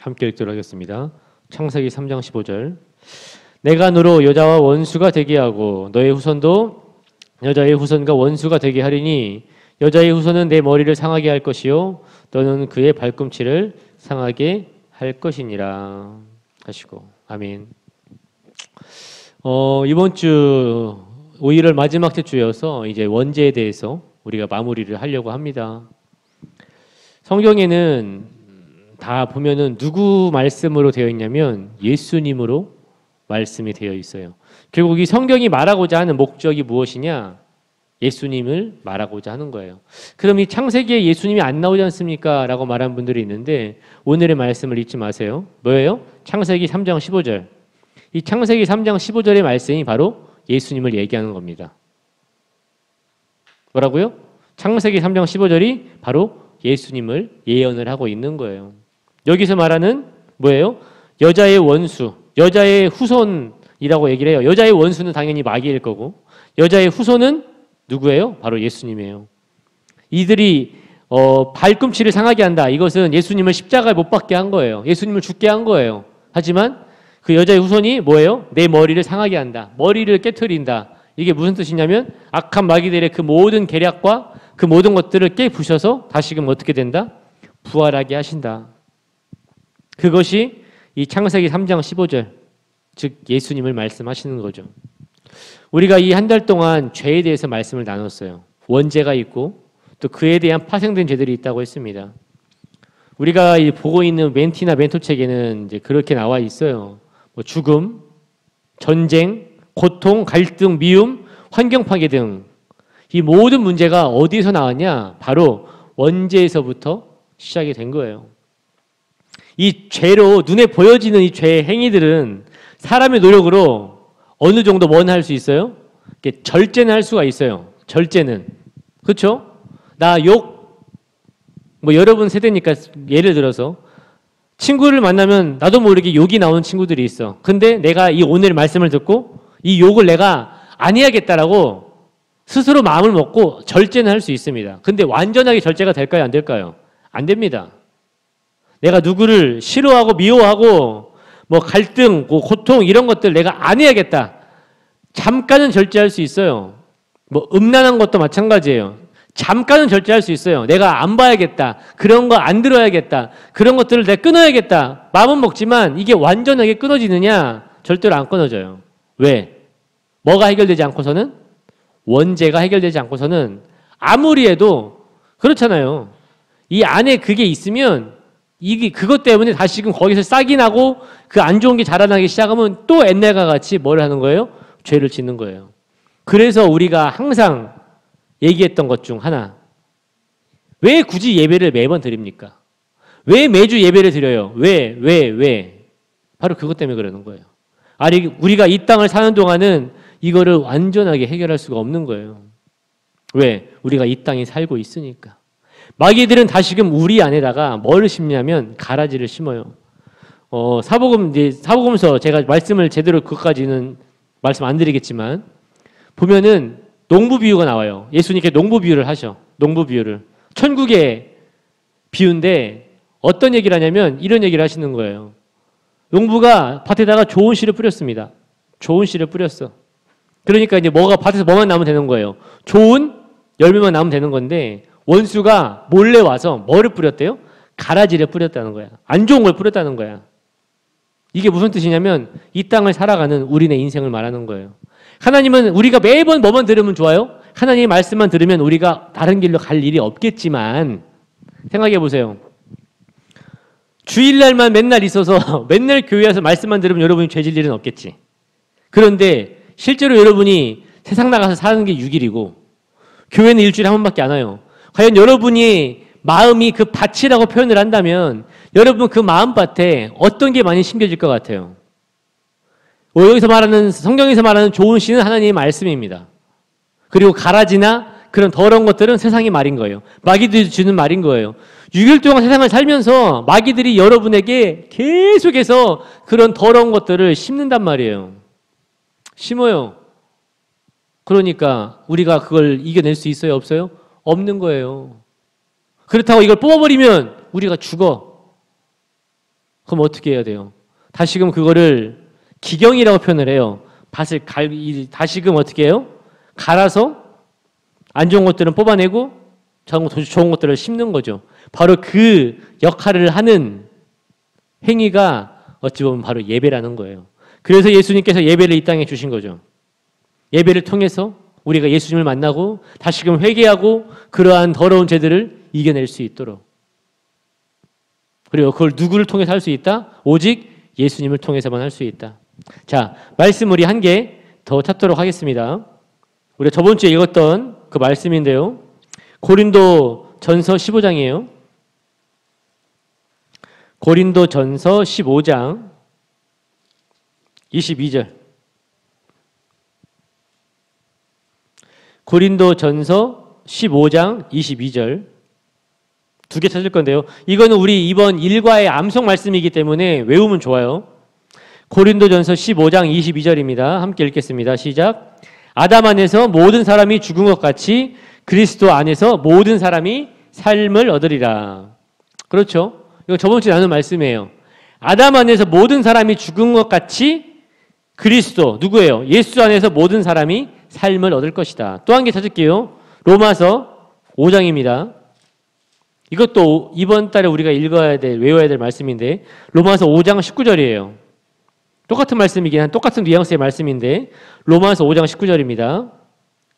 함께 읽도록 하겠습니다. 창세기 3장 15절. 내가 너로 여자와 원수가 되게 하고 너의 후손도 여자의 후손과 원수가 되게 하리니 여자의 후손은 내 머리를 상하게 할 것이요 너는 그의 발꿈치를 상하게 할 것이니라 하시고 아멘. 이번 주 5일을 마지막 주여서 이제 원죄에 대해서 우리가 마무리를 하려고 합니다. 성경에는 다 보면은 누구 말씀으로 되어 있냐면 예수님으로 말씀이 되어 있어요. 결국 이 성경이 말하고자 하는 목적이 무엇이냐? 예수님을 말하고자 하는 거예요. 그럼 이 창세기에 예수님이 안 나오지 않습니까? 라고 말한 분들이 있는데 오늘의 말씀을 잊지 마세요. 뭐예요? 창세기 3장 15절. 이 창세기 3장 15절의 말씀이 바로 예수님을 얘기하는 겁니다. 뭐라고요? 창세기 3장 15절이 바로 예수님을 예언을 하고 있는 거예요. 여기서 말하는 뭐예요? 여자의 원수, 여자의 후손이라고 얘기를 해요. 여자의 원수는 당연히 마귀일 거고 여자의 후손은 누구예요? 바로 예수님이에요. 이들이 발꿈치를 상하게 한다. 이것은 예수님을 십자가에 못 박게 한 거예요. 예수님을 죽게 한 거예요. 하지만 그 여자의 후손이 뭐예요? 내 머리를 상하게 한다. 머리를 깨트린다. 이게 무슨 뜻이냐면 악한 마귀들의 그 모든 계략과 그 모든 것들을 깨부셔서 다시금 어떻게 된다? 부활하게 하신다. 그것이 이 창세기 3장 15절, 즉 예수님을 말씀하시는 거죠. 우리가 이 한 달 동안 죄에 대해서 말씀을 나눴어요. 원죄가 있고 또 그에 대한 파생된 죄들이 있다고 했습니다. 우리가 보고 있는 멘티나 멘토책에는 이제 그렇게 나와 있어요. 뭐 죽음, 전쟁, 고통, 갈등, 미움, 환경 파괴 등 이 모든 문제가 어디에서 나왔냐? 바로 원죄에서부터 시작이 된 거예요. 이 죄로 눈에 보여지는 이 죄의 행위들은 사람의 노력으로 어느 정도 할 수 있어요? 절제는 할 수가 있어요. 절제는. 그렇죠? 나 여러분 세대니까 예를 들어서 친구를 만나면 나도 모르게 욕이 나오는 친구들이 있어. 근데 내가 이 오늘 말씀을 듣고 이 욕을 내가 안 해야겠다라고 스스로 마음을 먹고 절제는 할 수 있습니다. 근데 완전하게 절제가 될까요? 안 될까요? 안 됩니다. 내가 누구를 싫어하고 미워하고 뭐 갈등, 고통 이런 것들 내가 안 해야겠다. 잠깐은 절제할 수 있어요. 뭐 음란한 것도 마찬가지예요. 잠깐은 절제할 수 있어요. 내가 안 봐야겠다. 그런 거 안 들어야겠다. 그런 것들을 내가 끊어야겠다. 마음은 먹지만 이게 완전하게 끊어지느냐? 절대로 안 끊어져요. 왜? 뭐가 해결되지 않고서는? 원죄가 해결되지 않고서는 아무리 해도 그렇잖아요. 이 안에 그게 있으면 이게 그것 때문에 다시금 거기서 싹이 나고 그 안 좋은 게 자라나기 시작하면 또 옛날과 같이 뭘 하는 거예요? 죄를 짓는 거예요. 그래서 우리가 항상 얘기했던 것 중 하나. 왜 굳이 예배를 매번 드립니까? 왜 매주 예배를 드려요? 왜? 바로 그것 때문에 그러는 거예요. 아니, 우리가 이 땅을 사는 동안은 이거를 완전하게 해결할 수가 없는 거예요. 왜? 우리가 이 땅에 살고 있으니까. 마귀들은 다시금 우리 안에다가 뭘 심냐면 가라지를 심어요. 사복음서 제가 말씀을 제대로 그것까지는 말씀 안 드리겠지만 보면은 농부 비유가 나와요. 예수님께 농부 비유를 하셔. 농부 비유를. 천국의 비유인데 어떤 얘기를 하냐면 이런 얘기를 하시는 거예요. 농부가 밭에다가 좋은 씨를 뿌렸습니다. 좋은 씨를 뿌렸어. 그러니까 이제 밭에서 뭐만 나면 되는 거예요. 좋은 열매만 나면 되는 건데 원수가 몰래 와서 뭐를 뿌렸대요? 가라지를 뿌렸다는 거야. 안 좋은 걸 뿌렸다는 거야. 이게 무슨 뜻이냐면 이 땅을 살아가는 우리네 인생을 말하는 거예요. 하나님은 우리가 매번 뭐만 들으면 좋아요? 하나님의 말씀만 들으면 우리가 다른 길로 갈 일이 없겠지만 생각해 보세요. 주일날만 맨날 있어서 맨날 교회 와서 말씀만 들으면 여러분이 죄질 일은 없겠지. 그런데 실제로 여러분이 세상 나가서 사는 게 6일이고 교회는 일주일에 한 번밖에 안 와요. 과연 여러분이 마음이 그 밭이라고 표현을 한다면 여러분 그 마음밭에 어떤 게 많이 심겨질 것 같아요? 여기서 말하는 성경에서 말하는 좋은 씨는 하나님의 말씀입니다. 그리고 가라지나 그런 더러운 것들은 세상의 말인 거예요. 마귀들이 주는 말인 거예요. 6일 동안 세상을 살면서 마귀들이 여러분에게 계속해서 그런 더러운 것들을 심는단 말이에요. 심어요. 그러니까 우리가 그걸 이겨낼 수 있어요? 없어요? 없는 거예요. 그렇다고 이걸 뽑아버리면 우리가 죽어. 그럼 어떻게 해야 돼요? 다시금 그거를 기경이라고 표현을 해요. 밭을 다시금 어떻게 해요? 갈아서 안 좋은 것들은 뽑아내고 좋은 것들을 심는 거죠. 바로 그 역할을 하는 행위가 어찌 보면 바로 예배라는 거예요. 그래서 예수님께서 예배를 이 땅에 주신 거죠. 예배를 통해서 우리가 예수님을 만나고 다시금 회개하고 그러한 더러운 죄들을 이겨낼 수 있도록. 그리고 그걸 누구를 통해서 할 수 있다? 오직 예수님을 통해서만 할 수 있다. 자, 말씀 우리 한 개 더 찾도록 하겠습니다. 우리가 저번 주에 읽었던 그 말씀인데요. 고린도 전서 15장이에요. 고린도 전서 15장 22절. 고린도 전서 15장 22절. 두 개 찾을 건데요. 이거는 우리 이번 일과의 암송 말씀이기 때문에 외우면 좋아요. 고린도전서 15장 22절입니다. 함께 읽겠습니다. 시작. 아담 안에서 모든 사람이 죽은 것 같이 그리스도 안에서 모든 사람이 삶을 얻으리라. 그렇죠? 이거 저번 주에 나눈 말씀이에요. 아담 안에서 모든 사람이 죽은 것 같이 그리스도, 누구예요? 예수 안에서 모든 사람이 삶을 얻을 것이다. 또 한 개 찾을게요. 로마서 5장입니다. 이것도 이번 달에 우리가 외워야 될 말씀인데 로마서 5장 19절이에요. 똑같은 말씀이긴 한 똑같은 뉘앙스의 말씀인데 로마서 5장 19절입니다.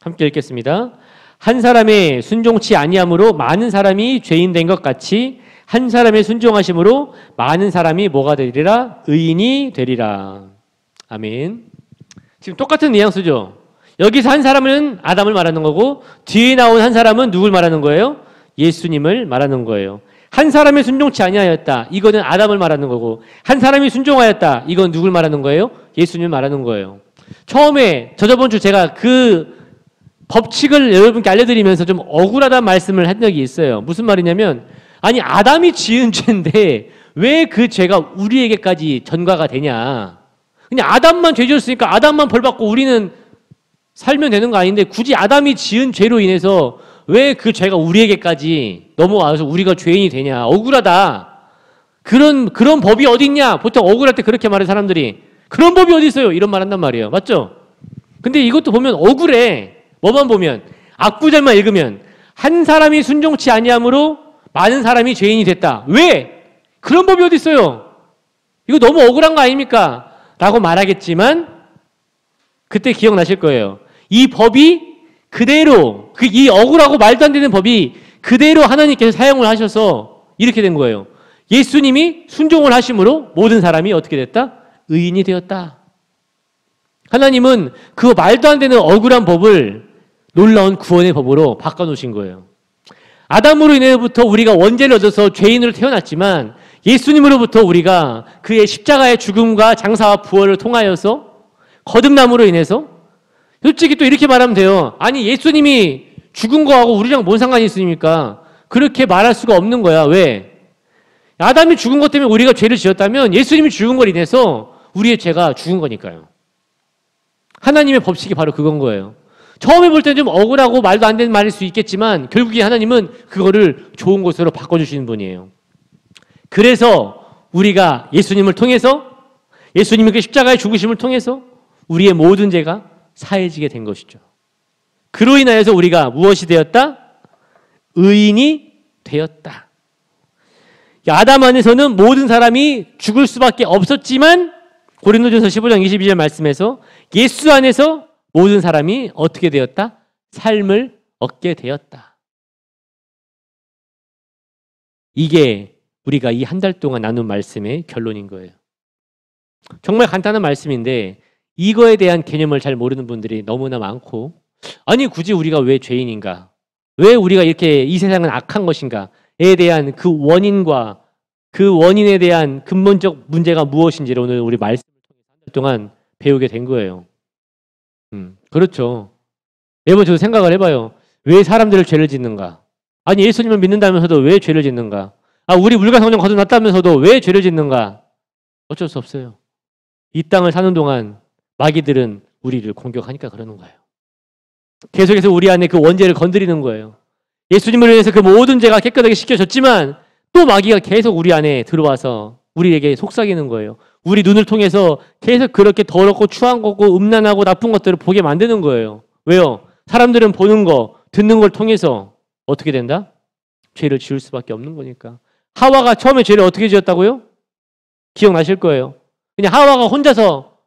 함께 읽겠습니다. 한 사람의 순종치 아니함으로 많은 사람이 죄인 된 것 같이 한 사람의 순종하심으로 많은 사람이 뭐가 되리라? 의인이 되리라. 아멘. 지금 똑같은 뉘앙스죠. 여기서 한 사람은 아담을 말하는 거고 뒤에 나온 한 사람은 누굴 말하는 거예요? 예수님을 말하는 거예요. 한 사람이 순종치 아니하였다. 이거는 아담을 말하는 거고 한 사람이 순종하였다. 이건 누굴 말하는 거예요? 예수님을 말하는 거예요. 처음에 저번 주 제가 그 법칙을 여러분께 알려드리면서 좀 억울하다는 말씀을 한 적이 있어요. 무슨 말이냐면 아니 아담이 지은 죄인데 왜 그 죄가 우리에게까지 전가가 되냐. 그냥 아담만 죄 지었으니까 아담만 벌 받고 우리는 살면 되는 거 아닌데 굳이 아담이 지은 죄로 인해서 왜 그 죄가 우리에게까지 넘어와서 우리가 죄인이 되냐. 억울하다. 그런 법이 어디 있냐. 보통 억울할 때 그렇게 말해 사람들이. 그런 법이 어디 있어요. 이런 말 한단 말이에요. 맞죠? 근데 이것도 보면 억울해. 뭐만 보면 악구절만 읽으면 한 사람이 순종치 아니함으로 많은 사람이 죄인이 됐다. 왜? 그런 법이 어디 있어요. 이거 너무 억울한 거 아닙니까? 라고 말하겠지만 그때 기억나실 거예요. 이 법이 그대로 이 억울하고 말도 안 되는 법이 그대로 하나님께서 사용을 하셔서 이렇게 된 거예요. 예수님이 순종을 하심으로 모든 사람이 어떻게 됐다? 의인이 되었다. 하나님은 그 말도 안 되는 억울한 법을 놀라운 구원의 법으로 바꿔놓으신 거예요. 아담으로 인해부터 우리가 원죄를 얻어서 죄인으로 태어났지만 예수님으로부터 우리가 그의 십자가의 죽음과 장사와 부활을 통하여서 거듭남으로 인해서 솔직히 또 이렇게 말하면 돼요. 아니 예수님이 죽은 거하고 우리랑 뭔 상관이 있습니까? 그렇게 말할 수가 없는 거야. 왜? 아담이 죽은 것 때문에 우리가 죄를 지었다면 예수님이 죽은 걸 인해서 우리의 죄가 죽은 거니까요. 하나님의 법칙이 바로 그건 거예요. 처음에 볼 때는 좀 억울하고 말도 안 되는 말일 수 있겠지만 결국에 하나님은 그거를 좋은 것으로 바꿔주시는 분이에요. 그래서 우리가 예수님을 통해서 예수님의 그 십자가의 죽으심을 통해서 우리의 모든 죄가 사해지게 된 것이죠. 그로 인하여서 우리가 무엇이 되었다? 의인이 되었다. 아담 안에서는 모든 사람이 죽을 수밖에 없었지만 고린도전서 15장 22절 말씀에서 예수 안에서 모든 사람이 어떻게 되었다? 삶을 얻게 되었다. 이게 우리가 이 한 달 동안 나눈 말씀의 결론인 거예요. 정말 간단한 말씀인데 이거에 대한 개념을 잘 모르는 분들이 너무나 많고 아니 굳이 우리가 왜 죄인인가? 왜 우리가 이렇게 이 세상은 악한 것인가에 대한 그 원인과 그 원인에 대한 근본적 문제가 무엇인지를 오늘 우리 말씀을 통해서 한 달 동안 배우게 된 거예요. 그렇죠. 매번 저도 생각을 해봐요. 왜 사람들을 죄를 짓는가? 아니 예수님을 믿는다면서도 왜 죄를 짓는가? 우리 물가성전 거듭났다면서도 왜 죄를 짓는가? 어쩔 수 없어요. 이 땅을 사는 동안 마귀들은 우리를 공격하니까 그러는 거예요. 계속해서 우리 안에 그 원죄를 건드리는 거예요. 예수님을 위해서 그 모든 죄가 깨끗하게 씻겨졌지만 또 마귀가 계속 우리 안에 들어와서 우리에게 속삭이는 거예요. 우리 눈을 통해서 계속 그렇게 더럽고 추한 거고 음란하고 나쁜 것들을 보게 만드는 거예요. 왜요? 사람들은 보는 거, 듣는 걸 통해서 어떻게 된다? 죄를 지을 수밖에 없는 거니까. 하와가 처음에 죄를 어떻게 지었다고요? 기억나실 거예요. 그냥 하와가 혼자서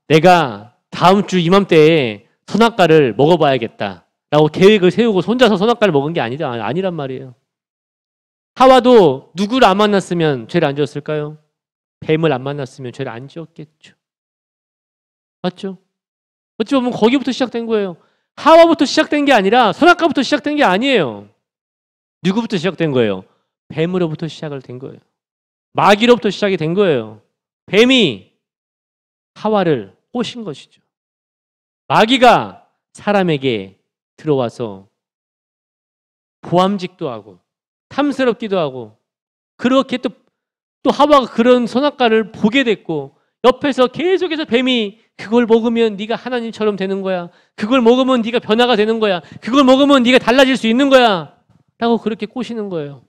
내가 다음 주 이맘때에 선악과를 먹어봐야겠다 라고 계획을 세우고 혼자서 선악과를 먹은 게 아니란 말이에요. 하와도 누구를 안 만났으면 죄를 안 지었을까요? 뱀을 안 만났으면 죄를 안 지었겠죠. 맞죠? 어찌 보면 거기부터 시작된 거예요. 하와부터 시작된 게 아니라 선악과부터 시작된 게 아니에요. 누구부터 시작된 거예요? 뱀으로부터 시작을 된 거예요. 마귀로부터 시작이 된 거예요. 뱀이 하와를 꼬신 것이죠. 마귀가 사람에게 들어와서 보암직도 하고 탐스럽기도 하고 그렇게 또 하와가 그런 선악과를 보게 됐고 옆에서 계속해서 뱀이 그걸 먹으면 네가 하나님처럼 되는 거야. 그걸 먹으면 네가 변화가 되는 거야. 그걸 먹으면 네가 달라질 수 있는 거야. 라고 그렇게 꼬시는 거예요.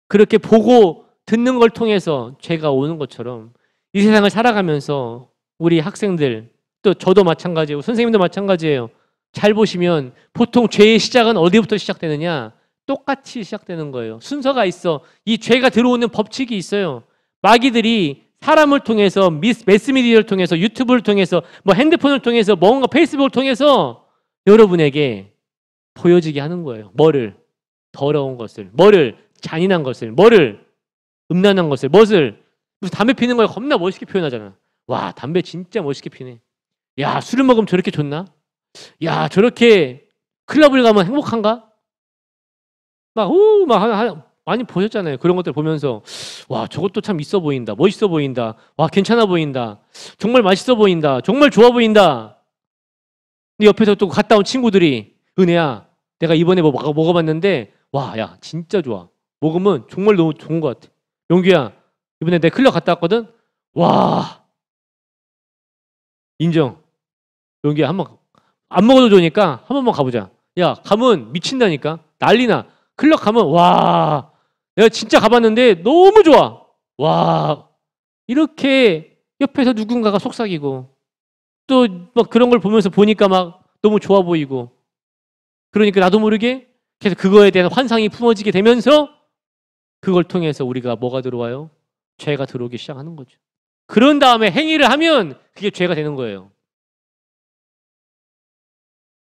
그렇게 보고 듣는 걸 통해서 죄가 오는 것처럼 이 세상을 살아가면서 우리 학생들 또 저도 마찬가지고 선생님도 마찬가지예요. 잘 보시면 보통 죄의 시작은 어디부터 시작되느냐? 똑같이 시작되는 거예요. 순서가 있어. 이 죄가 들어오는 법칙이 있어요. 마귀들이 사람을 통해서 매스미디어를 통해서 유튜브를 통해서 뭐 핸드폰을 통해서 뭔가 페이스북을 통해서 여러분에게 보여지게 하는 거예요. 뭐를? 더러운 것을. 뭐를? 잔인한 것을. 뭐를? 음란한 것을. 무슨 담배 피는 걸 겁나 멋있게 표현하잖아. 와, 담배 진짜 멋있게 피네. 야, 술을 먹으면 저렇게 좋나? 야, 저렇게 클럽을 가면 행복한가? 많이 보셨잖아요. 그런 것들 보면서 와, 저것도 참 있어 보인다. 멋있어 보인다. 와, 괜찮아 보인다. 정말 맛있어 보인다. 정말 좋아 보인다. 근데 옆에서 또 갔다 온 친구들이 은혜야, 내가 이번에 뭐 먹어봤는데 와, 야, 진짜 좋아. 먹으면 정말 너무 좋은 것 같아. 용규야, 이번에 내 클럽 갔다 왔거든. 와, 인정. 용규야, 한번 안 먹어도 좋으니까 한 번만 가보자. 야, 가면 미친다니까. 난리나. 클럽 가면 와, 내가 진짜 가봤는데 너무 좋아. 와, 이렇게 옆에서 누군가가 속삭이고 또 막 그런 걸 보면서 보니까 막 너무 좋아 보이고 그러니까 나도 모르게 계속 그거에 대한 환상이 품어지게 되면서 그걸 통해서 우리가 뭐가 들어와요? 죄가 들어오기 시작하는 거죠. 그런 다음에 행위를 하면 그게 죄가 되는 거예요.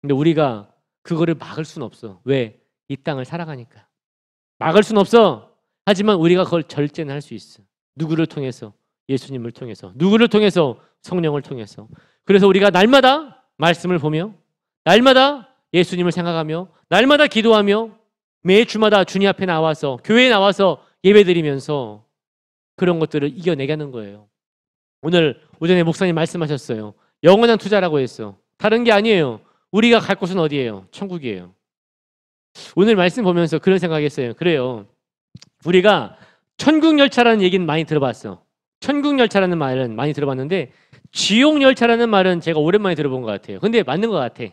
근데 우리가 그거를 막을 수는 없어. 왜? 이 땅을 살아가니까. 막을 수는 없어. 하지만 우리가 그걸 절제는 할 수 있어. 누구를 통해서? 예수님을 통해서. 누구를 통해서? 성령을 통해서. 그래서 우리가 날마다 말씀을 보며 날마다 예수님을 생각하며 날마다 기도하며 매 주마다 주님 앞에 나와서 교회에 나와서 예배드리면서 그런 것들을 이겨내가는 거예요. 오늘 오전에 목사님 말씀하셨어요. 영원한 투자라고 했어. 다른 게 아니에요. 우리가 갈 곳은 어디예요? 천국이에요. 오늘 말씀 보면서 그런 생각했어요. 그래요. 우리가 천국열차라는 얘기는 많이 들어봤어. 천국열차라는 말은 많이 들어봤는데 지옥열차라는 말은 제가 오랜만에 들어본 것 같아요. 근데 맞는 것 같아.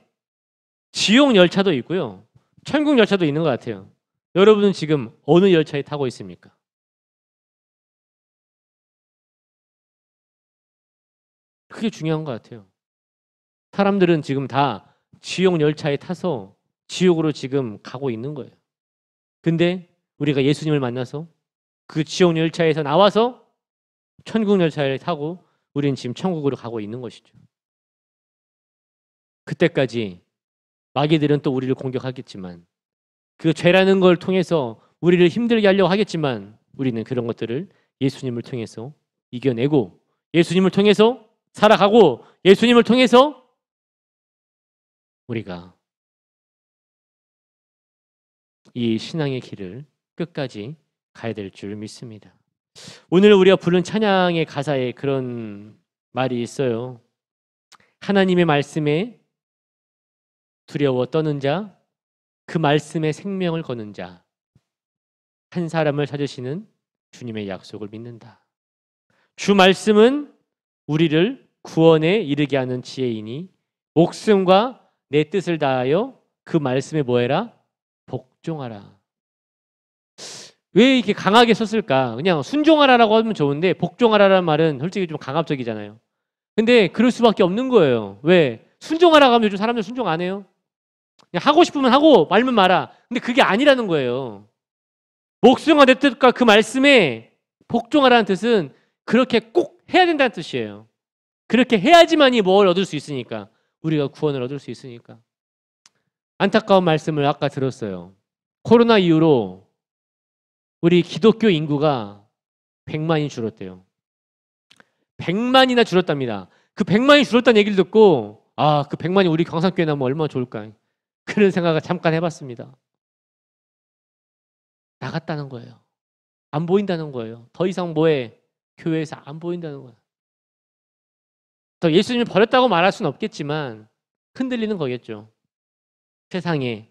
지옥열차도 있고요. 천국열차도 있는 것 같아요. 여러분은 지금 어느 열차에 타고 있습니까? 그게 중요한 것 같아요. 사람들은 지금 다 지옥열차에 타서 지옥으로 지금 가고 있는 거예요. 근데 우리가 예수님을 만나서 그 지옥열차에서 나와서 천국열차를 타고 우리는 지금 천국으로 가고 있는 것이죠. 그때까지 마귀들은 또 우리를 공격하겠지만 그 죄라는 걸 통해서 우리를 힘들게 하려고 하겠지만 우리는 그런 것들을 예수님을 통해서 이겨내고 예수님을 통해서 살아가고 예수님을 통해서 우리가 이 신앙의 길을 끝까지 가야 될 줄 믿습니다. 오늘 우리가 부른 찬양의 가사에 그런 말이 있어요. 하나님의 말씀에 두려워 떠는 자, 그 말씀에 생명을 거는 자, 한 사람을 찾으시는 주님의 약속을 믿는다. 주 말씀은 우리를 구원에 이르게 하는 지혜이니 목숨과 내 뜻을 다하여 그 말씀에 뭐해라? 복종하라. 왜 이렇게 강하게 썼을까? 그냥 순종하라라고 하면 좋은데 복종하라라는 말은 솔직히 좀 강압적이잖아요. 근데 그럴 수밖에 없는 거예요. 왜? 순종하라고 하면 요즘 사람들 순종 안 해요. 그냥 하고 싶으면 하고 말면 마라. 근데 그게 아니라는 거예요. 목숨과 내 뜻과 그 말씀에 복종하라는 뜻은 그렇게 꼭 해야 된다는 뜻이에요. 그렇게 해야지만이 뭘 얻을 수 있으니까. 우리가 구원을 얻을 수 있으니까. 안타까운 말씀을 아까 들었어요. 코로나 이후로 우리 기독교 인구가 100만이 줄었대요. 100만이나 줄었답니다. 그 100만이 줄었다는 얘기를 듣고 그 100만이 우리 광산교회 나면 얼마나 좋을까. 그런 생각을 잠깐 해봤습니다. 나갔다는 거예요. 안 보인다는 거예요. 더 이상 뭐해? 교회에서 안 보인다는 거예요. 더 예수님을 버렸다고 말할 수는 없겠지만 흔들리는 거겠죠. 세상에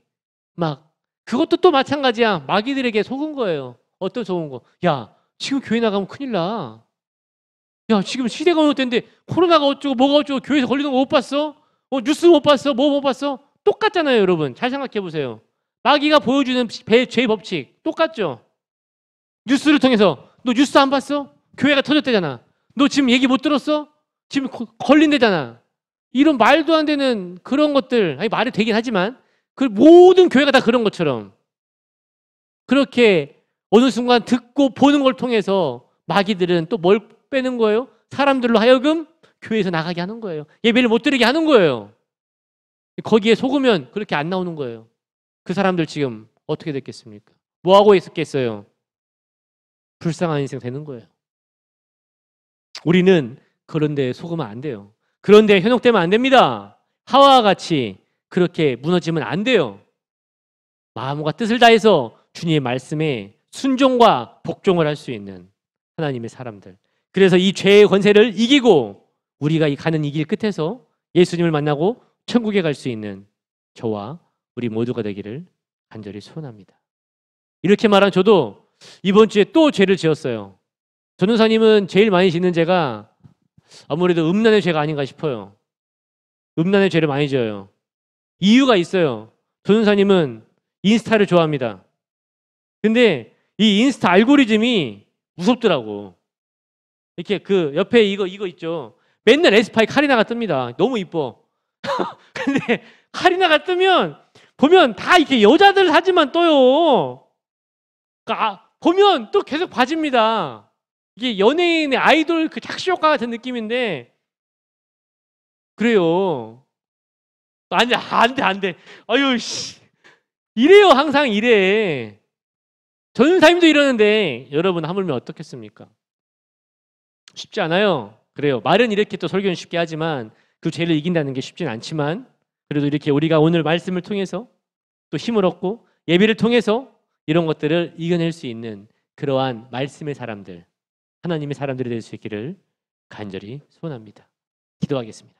막 그것도 또 마찬가지야. 마귀들에게 속은 거예요. 어떤 속은 거? 야, 지금 교회 나가면 큰일 나. 야, 지금 시대가 어느 때인데 코로나가 어쩌고 뭐가 어쩌고 교회에서 걸리는 거 못 봤어? 뉴스 못 봤어? 뭐 못 봤어? 똑같잖아요, 여러분. 잘 생각해 보세요. 마귀가 보여주는 죄의 법칙 똑같죠? 뉴스를 통해서 너 뉴스 안 봤어? 교회가 터졌대잖아. 너 지금 얘기 못 들었어? 지금 걸린대잖아. 이런 말도 안 되는 그런 것들, 아니 말이 되긴 하지만 그 모든 교회가 다 그런 것처럼 그렇게 어느 순간 듣고 보는 걸 통해서 마귀들은 또 뭘 빼는 거예요? 사람들로 하여금 교회에서 나가게 하는 거예요. 예배를 못 드리게 하는 거예요. 거기에 속으면 그렇게 안 나오는 거예요. 그 사람들 지금 어떻게 됐겠습니까? 뭐 하고 있었겠어요? 불쌍한 인생 되는 거예요. 우리는 그런 데 속으면 안 돼요. 그런 데 현혹되면 안 됩니다. 하와와 같이 그렇게 무너지면 안 돼요. 마음과 뜻을 다해서 주님의 말씀에 순종과 복종을 할 수 있는 하나님의 사람들. 그래서 이 죄의 권세를 이기고 우리가 이 가는 이 길 끝에서 예수님을 만나고 천국에 갈 수 있는 저와 우리 모두가 되기를 간절히 소원합니다. 이렇게 말한 저도 이번 주에 또 죄를 지었어요. 전도사님은 제일 많이 짓는 죄가 아무래도 음란의 죄가 아닌가 싶어요. 음란의 죄를 많이 지어요. 이유가 있어요. 전도사님은 인스타를 좋아합니다. 근데 이 인스타 알고리즘이 무섭더라고. 이렇게 그 옆에 이거 있죠. 맨날 에스파의 카리나가 뜹니다. 너무 이뻐. 근데 카리나가 뜨면 보면 다 이렇게 여자들 사진만 떠요. 그러니까 보면 또 계속 봐집니다. 이게 연예인의 아이돌 그 착시 효과 같은 느낌인데 그래요. 안 돼. 아유 씨. 이래요. 항상 이래. 전사님도 이러는데 여러분 하물며 어떻겠습니까? 쉽지 않아요. 그래요. 말은 이렇게 또 설교는 쉽게 하지만 그 죄를 이긴다는 게 쉽진 않지만 그래도 이렇게 우리가 오늘 말씀을 통해서 또 힘을 얻고 예배를 통해서 이런 것들을 이겨낼 수 있는 그러한 말씀의 사람들, 하나님의 사람들이 될 수 있기를 간절히 소원합니다. 기도하겠습니다.